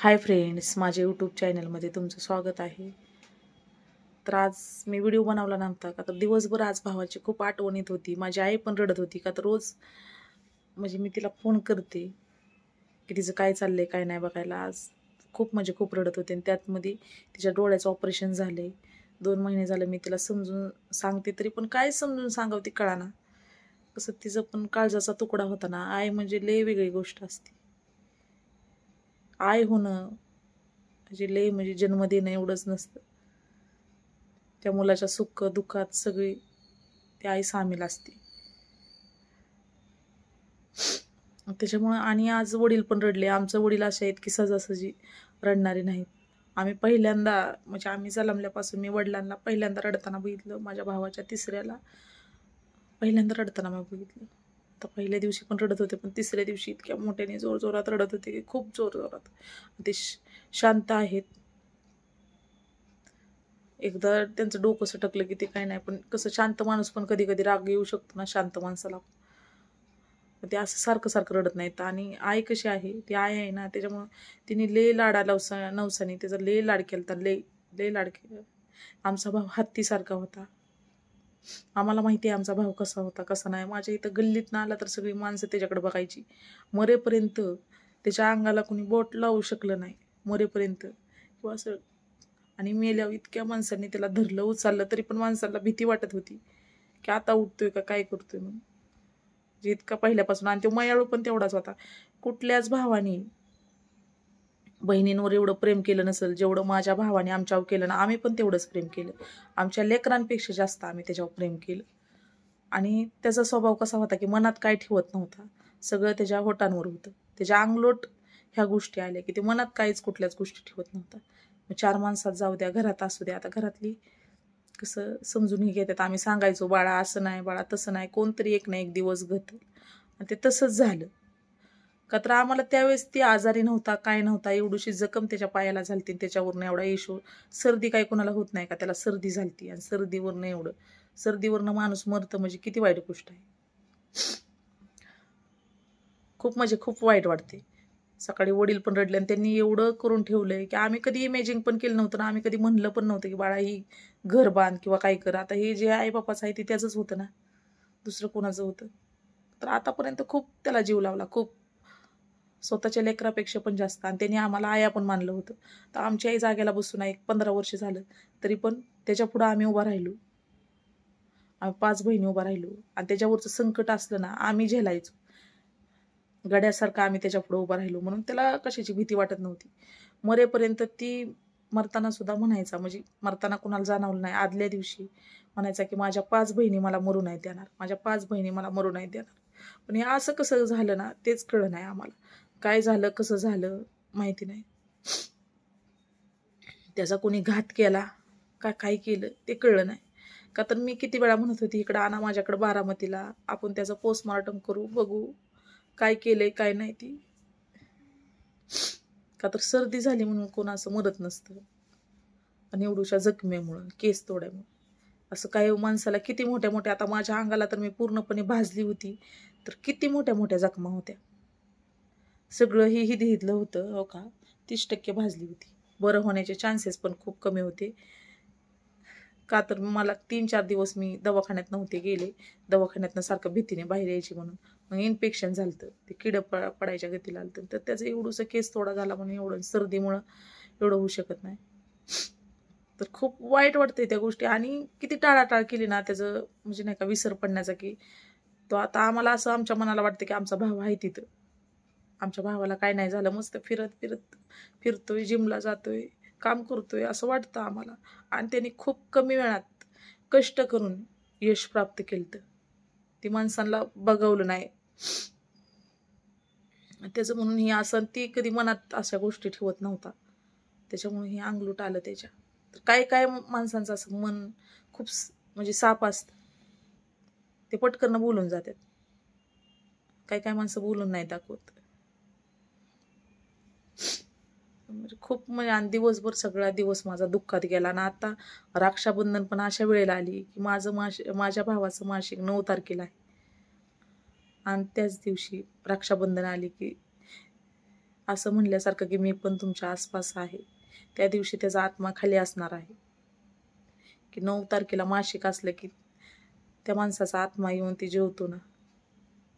Hi friends, माझ्या YouTube चॅनलमध्ये तुमचं स्वागत आहे. तर आज मी व्हिडिओ बनवला नव्हता का तर दिवसभर आज भावाची खूप आठवण येत होती. माझी आई पण रडत होती का तर रोज म्हणजे मी तिला फोन करते की तिचं काय चाललंय काय नाही बघायला. आज खूप रडत होते आणि त्यात मध्ये तिच्या डोळ्याचं ऑपरेशन झालंय. 2 महिने झालं मी तिला समजून सांगते तरी पण काय समजून सांगावं ती कळाना. कसं तिचं पण काळजाचा तुकडा होता ना. आई म्हणजे लय वेगळी गोष्ट असते. आई होणं म्हणजे लय म्हणजे जन्म देणं एवढंच नसतं. त्या मुलाच्या सुख दुःखात सगळी ती आई सामील असते. त्याच्यामुळं आणि आज वडील पण रडले. आमचं वडील असे आहेत की सहजासहजी रडणारे नाहीत. आम्ही पहिल्यांदा म्हणजे आम्ही जन्मल्यापासून मी वडिलांना पहिल्यांदा रडताना बघितलं. माझ्या भावाच्या तिसऱ्याला पहिल्यांदा रडताना मी बघितलं. तर पहिल्या दिवशी पण रडत होते, पण तिसऱ्या दिवशी इतक्या मोठ्याने जोरजोरात रडत होते की खूप जोरजोरात. ते शांत आहेत. एकदा त्यांचं डोकं सटकलं की ते काय नाही, पण कसं शांत माणूस पण कधी कधी राग येऊ शकतो ना शांत माणसाला. ते असं सारखं सारखं रडत नाहीत. आणि आई कशी आहे, ती आई आहे ना, त्याच्यामुळं तिने लय लाडा नवसाने त्याचा लय लाड केला तर लय लाड केलं. आमचा भाऊ हत्तीसारखा होता. आम्हाला माहिती आहे आमचा भाऊ कसा होता कसा नाही. माझ्या इथं गल्लीत ना आला तर सगळी माणसं त्याच्याकडे बघायची. मरेपर्यंत त्याच्या अंगाला कोणी बोट लावू शकलं नाही मरेपर्यंत किंवा असं. आणि मेल्यावर इतक्या माणसांनी त्याला धरलं उचललं तरी पण माणसाला भीती वाटत होती की आता उठतोय का काय करतोय म्हणून. इतका पहिल्यापासून. आणि तो मयाळू पण तेवढाच होता. कुठल्याच भावाने बहिणींवर एवढं प्रेम केलं नसेल जेवढं माझ्या भावाने आमच्यावर केलं ना. आम्ही पण तेवढंच प्रेम केलं. आमच्या लेकरांपेक्षा जास्त आम्ही त्याच्यावर प्रेम केलं. आणि त्याचा स्वभाव कसा होता की मनात काय ठेवत नव्हता. सगळं त्याच्या होटांवर होतं. त्याच्या अंगलोट ह्या गोष्टी आल्या की ते मनात काहीच कुठल्याच गोष्टी ठेवत नव्हता. 4 माणसात जाऊ द्या, घरात असू द्या. आता घरातली कसं समजूनही घेतात. आम्ही सांगायचो बाळा असं नाही, बाळा तसं नाही, कोणतरी एक ना एक दिवस घट. आणि ते तसंच झालं. का तर आम्हाला त्यावेळेस ती आजारी नव्हता, काय नव्हता. एवढीशी जखम त्याच्या पायाला झालती, त्याच्यावरनं एवढा इशू. सर्दी काय कोणाला होत नाही का, त्याला सर्दी झालती. आणि सर्दीवरनं एवढं, सर्दीवरनं माणूस मरतं म्हणजे किती वाईट गोष्ट आहे. खूप वाईट वाटते. सकाळी वडील पण रडले आणि त्यांनी एवढं करून ठेवलंय की आम्ही कधी इमॅजिन पण केलं नव्हतं ना. आम्ही कधी म्हणलं पण नव्हतं की बाळा ही घर बांध किंवा काय कर. आता हे जे आई बापाचं आहे ते त्याचंच होतं ना, दुसरं कोणाचं होतं. तर आतापर्यंत खूप त्याला जीव लावला, खूप स्वतःच्या लेकरापेक्षा पण जास्त. आणि त्यांनी आम्हाला आया पण मानलं होतं. तर आमची आई जागेला बसून आहे 15 वर्ष झालं तरी पण त्याच्या पुढं आम्ही उभा राहिलो. आम्ही 5 बहिणी उभा राहिलो. आणि त्याच्यावरचं संकट असलं ना आम्ही झेलायचो. गड्यासारखं आम्ही त्याच्या पुढे उभं राहिलो. म्हणून त्याला कशाची भीती वाटत नव्हती. मरेपर्यंत ती मरताना सुद्धा म्हणायचा, म्हणजे मरताना कुणाला जाणवलं नाही, आदल्या दिवशी म्हणायचा की माझ्या 5 बहिणी मला मरू नाही देणार, माझ्या 5 बहिणी मला मरू नाही देणार. पण हे असं कसं झालं ना तेच कळलं नाही आम्हाला. काय झालं कसं झालं माहिती नाही. त्याचा कोणी घात केला का काय केलं ते कळलं नाही. का तर मी किती वेळा म्हणत होती इकडं आणा माझ्याकडं बारामतीला, आपण त्याचं पोस्टमॉर्टम करू, बघू काय केलंय काय नाही. ती का तर सर्दी झाली म्हणून कोण असं मरत नसतं. आणि एवढूशा जखमेमुळं, केस तोड्यामुळं असं काही माणसाला किती मोठ्या मोठ्या. आता माझ्या अंगाला तर मी पूर्णपणे भाजली होती तर किती मोठ्या मोठ्या जखमा होत्या. सगळं ही हिदलं होतं हो का, 30% भाजली होती. बरं होण्याचे चान्सेस पण खूप कमी होते. का तर मला 3-4 दिवस मी दवाखान्यात नव्हते गेले. दवाखान्यातनं सारखं भीतीने बाहेर यायची म्हणून. मग इन्फेक्शन झालं, ते किडं पडायच्या गतीला आलं. तर त्याचं एवढंसं केस थोडा झाला म्हणून एवढं सर्दीमुळं एवढं होऊ शकत नाही. तर खूप वाईट वाटतंय त्या गोष्टी. आणि किती टाळाटाळ केली ना त्याचं म्हणजे नाही का विसर पडण्याचा. की तो आता आम्हाला असं आमच्या मनाला वाटतं की आमचा भाव आहे तिथं, आमच्या भावाला काय नाही झालं, मस्त फिरतोय, जिमला जातोय, काम करतोय असं वाटतं आम्हाला. आणि त्यांनी खूप कमी वेळात कष्ट करून यश प्राप्त केलं. ती माणसांना बघवलं नाही त्याचं. म्हणून ही असं ती कधी मनात अशा गोष्टी ठेवत नव्हता. त्याच्यामुळे हे अंगलूट आलं त्याच्या. तर काय काय माणसांचं असं मन खूप म्हणजे साप असतं, ते पटकन बोलून जातात. काय काय माणसं बोलून नाही दाखवत. म्हणजे खूप म्हणजे. आणि दिवसभर सगळा दिवस माझा दुःखात गेला. आणि आता रक्षाबंधन पण अशा वेळेला आली की माझ्या भावाचं मासिक 9 तारखेला आहे. आणि त्याच दिवशी रक्षाबंधन आली की असं म्हणल्यासारखं की मी पण तुमच्या आसपास आहे. त्या दिवशी त्याचा आत्मा खाली असणार आहे. की 9 तारखेला मासिक असलं की त्या माणसाचा आत्मा येऊन ती जेवतो ना.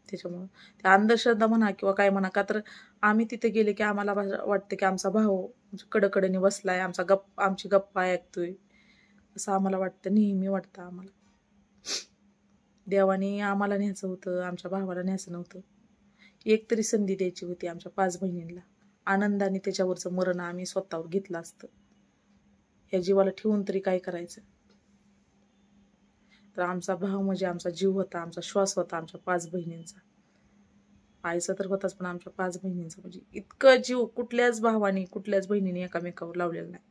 त्याच्यामुळं त्या अंधश्रद्धा म्हणा किंवा काय म्हणा, का तर आम्ही तिथे गेले की आम्हाला वाटतं की आमचा भाऊ कडकडीने बसलाय, आमची गप्पा ऐकतोय, असं आम्हाला वाटतं, नेहमी वाटतं आम्हाला. देवाने आम्हाला न्यायचं होतं, आमच्या भावाला न्यायचं नव्हतं. एक तरी संधी द्यायची होती आमच्या 5 बहिणींना. आनंदाने त्याच्यावरचं मरण आम्ही स्वतःवर घेतलं असतं. ह्या जीवाला ठेवून तरी काय करायचं. तर आमचा भाव म्हणजे आमचा जीव होता, आमचा श्वास होता, आमच्या 5 बहिणींचा. आईचा तर होताच, पण आमच्या 5 बहिणींचा म्हणजे इतकं जीव कुठल्याच भावाने कुठल्याच बहिणीने एकामेकावर लावलेला नाही.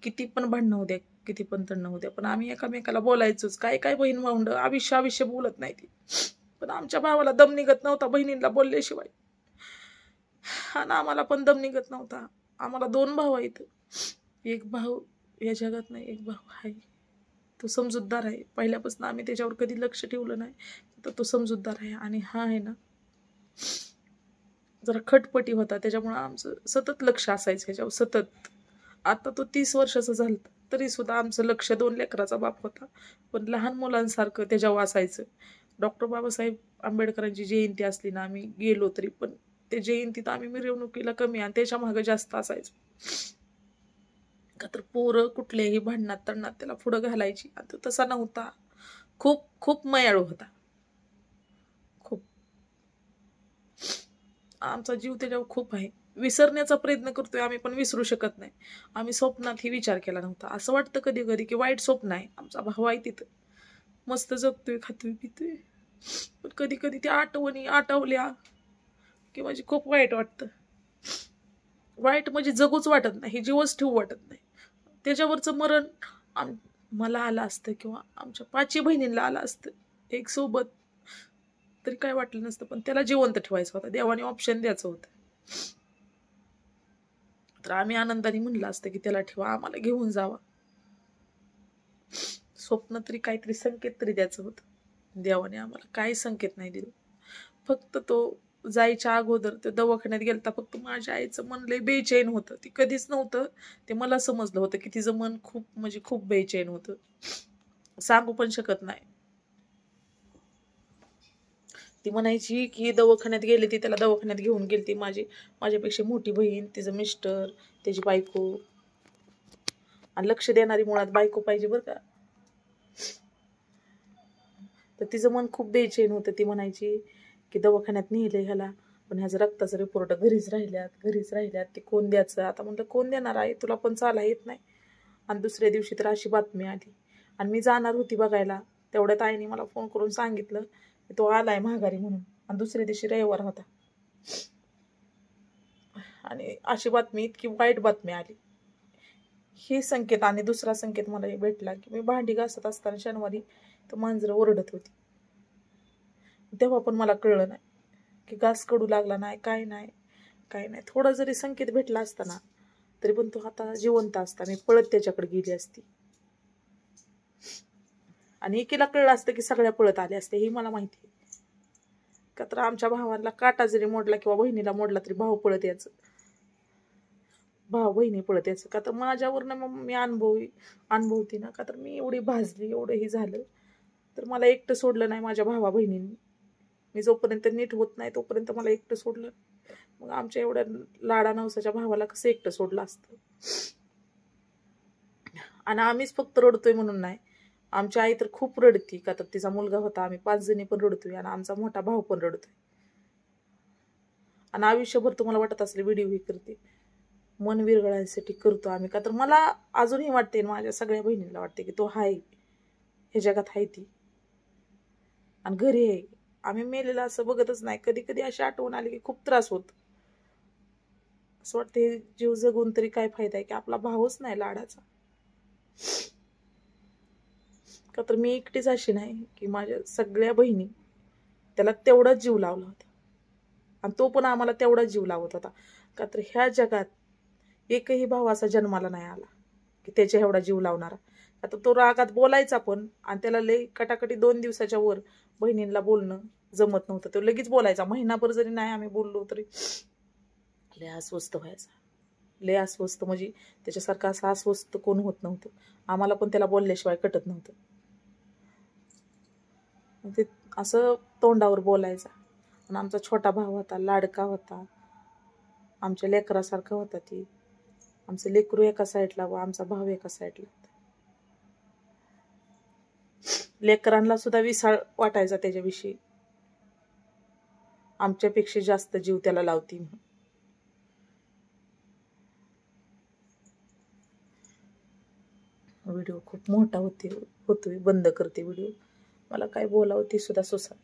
किती पण भांडणं होऊ द्या, किती पण तंडणं होऊ द्या, पण आम्ही एकामेकाला बोलायचोच. काय काय बहीण भावंड आयुष्य बोलत नाही ती, पण आमच्या भावाला दम निघत नव्हता बहिणींना बोलल्याशिवाय. आणि आम्हाला पण दम निघत नव्हता. आम्हाला 2 भाऊ आहेत. एक भाऊ या जगात नाही, एक भाऊ आहे. तो समजूतदार आहे. पहिल्यापासून आम्ही त्याच्यावर कधी लक्ष ठेवलं नाही, तर तो समजूतदार आहे. आणि हा आहे ना जरा खटपटी होता, त्याच्यामुळे आमचं सतत लक्ष असायचं ह्याच्यावर सतत. आता तो 30 वर्षाचा झाला तरी सुद्धा आमचं लक्ष 2 लेकराचा बाप होता, पण लहान मुलांसारखं त्याच्यावर असायचं. डॉक्टर बाबासाहेब आंबेडकरांची जयंती असली ना, आम्ही गेलो तरी पण ते जयंतीत आम्ही मिरवणुकीला कमी आणि त्याच्या मागे जास्त असायचो. का तर पोरं कुठल्याही भांडणात तडणात त्याला पुढं घालायची. आता तसा नव्हता. खूप खूप मयाळू होता. खूप. आमचा जीव त्याच्यावर खूप आहे. विसरण्याचा प्रयत्न करतोय आम्ही, पण विसरू शकत नाही. आम्ही स्वप्नातही विचार केला नव्हता. असं वाटतं कधी कधी की वाईट स्वप्न आहे. आमचा भाऊ आहे तिथं मस्त जगतोय, खातोय, पितोय, पण कधी कधी त्या आठवणी आठवल्या की म्हणजे खूप वाईट वाटतं. वाईट म्हणजे जगूच वाटत नाही, जीवच ठेवू वाटत नाही. त्याच्यावरचं मरण मला आलं असतं किंवा आमच्या 5 बहिणींना आलं असतं एक सोबत, तरी काय वाटलं नसतं. पण त्याला जिवंत ठेवायचं होतं, देवाने ऑप्शन द्यायचं होतं. तर आम्ही आनंदाने म्हणलं असतं की त्याला ठेवा, आम्हाला घेऊन जावा. स्वप्न तरी काहीतरी संकेत तरी द्यायचं होतं. देवाने आम्हाला काही संकेत नाही दिलं. फक्त तो जायच्या अगोदर तो दवाखान्यात गेलता, फक्त माझ्या आईचं मन लय बेचैन होतं. ती कधीच नव्हतं ते मला समजलं होतं की तिचं मन खूप म्हणजे खूप बेचैन होतं. सांगू पण शकत नाही. ती म्हणायची की दवाखान्यात गेली, ती त्याला दवाखान्यात घेऊन गेली. ती माझ्यापेक्षा मोठी बहीण, तिचं मिस्टर, त्याची बायको. आणि लक्ष देणारी मुळात बायको पाहिजे बरं का. तर तिचं मन खूप बेचैन होतं. ती म्हणायची की दवाखान्यात नेलं ह्याला, पण ह्याचं रक्ताचं रिपोर्ट घरीच राहिल्यात, ते कोण द्यायचं. आता म्हटलं कोण देणार आहे, तुला पण चाला येत नाही. आणि दुसऱ्या दिवशी तर अशी बातमी आली आणि मी जाणार होती बघायला. तेवढ्यात आईने मला फोन करून सांगितलं की तो आलाय माघारी म्हणून. आणि दुसऱ्या दिवशी रविवार होता आणि अशी बातमी, इतकी वाईट बातमी आली. हे संकेत. आणि दुसरा संकेत मला भेटला की मी भांडी घासत असताना शनिवारी तर मांजरं ओरडत होती. तेव्हा पण मला कळलं नाही की घास कडू लागला नाही, काय नाही. थोडा जरी संकेत भेटला असता ना, तरी पण तो आता जिवंत असता, मी पळत त्याच्याकडे गेली असती. आणि एकीला कळलं असतं की सगळ्या पळत आल्या असते, हे मला माहिती आहे. का तर आमच्या भावाला काटा जरी मोडला किंवा बहिणीला मोडला तरी भाऊ पळत यायचं, भाऊ बहिणी पळत यायचं. का तर माझ्यावरनं मग मी अनुभवती ना, का तर मी एवढी भाजली, एवढं हे झालं, तर मला एकटं सोडलं नाही माझ्या भावा बहिणींनी. मी जोपर्यंत नीट होत नाही तोपर्यंत मला एकटं सोडलं. मग आमच्या एवढ्या लाडा नवसाच्या भावाला कसं एकटं सोडलं असतं. आणि आम्हीच फक्त रडतोय म्हणून नाही, आमची आई तर खूप रडती. का तर तिचा मुलगा होता, आम्ही 5 जणी पण रडतोय आणि आमचा मोठा भाऊ पण रडतोय. आणि आयुष्यभर तुम्हाला वाटत असेल व्हिडिओ ही करते, मन विरघळायसाठी करतो आम्ही. का तर मला अजूनही वाटते, माझ्या सगळ्या बहिणीला वाटते की तो हाय, हे जगात हाय ती आणि घरी आहे. आम्ही मेलेला असं बघतच नाही. कधी कधी अशी आठवण आली की खूप त्रास होत. असं वाटते जीव जगून तरी काय फायदा आहे की आपला भाऊच नाही लाडाचा. का तर मी एकटीच अशी नाही की माझ्या सगळ्या बहिणी त्याला तेवढाच जीव लावला होता आणि तो पण आम्हाला तेवढाच जीव लावत होता. का तर ह्या जगात एकही भाव असा जन्माला नाही आला की त्याच्या एवढा जीव लावणारा. आता तो रागात बोलायचा पण, आणि त्याला लई कटाकटी 2 दिवसाच्या वर बहिणींना बोलणं जमत नव्हतं. तो लगेच बोलायचा, महिनाभर जरी नाही आम्ही बोललो तरी लय अस्वस्थ व्हायचा, लय अस्वस्थ, म्हणजे त्याच्यासारखं असं अस्वस्थ कोण होत नव्हतं. आम्हाला पण त्याला बोलल्याशिवाय कटत नव्हतं. ते असं तोंडावर बोलायचा. आणि आमचा छोटा भाऊ होता, लाडका होता, आमच्या लेकरासारखा होता. ती आमचं लेकरू एका साईडला व आमचा भाऊ एका साईडला. लेकरांना सुद्धा विसाळ वाटायचा त्याच्याविषयी, आमच्यापेक्षा जास्त जीव त्याला लावती म्हणून. व्हिडिओ खूप मोठा होतोय, बंद करते व्हिडिओ. मला काय बोलावं ती सुद्धा सुसा.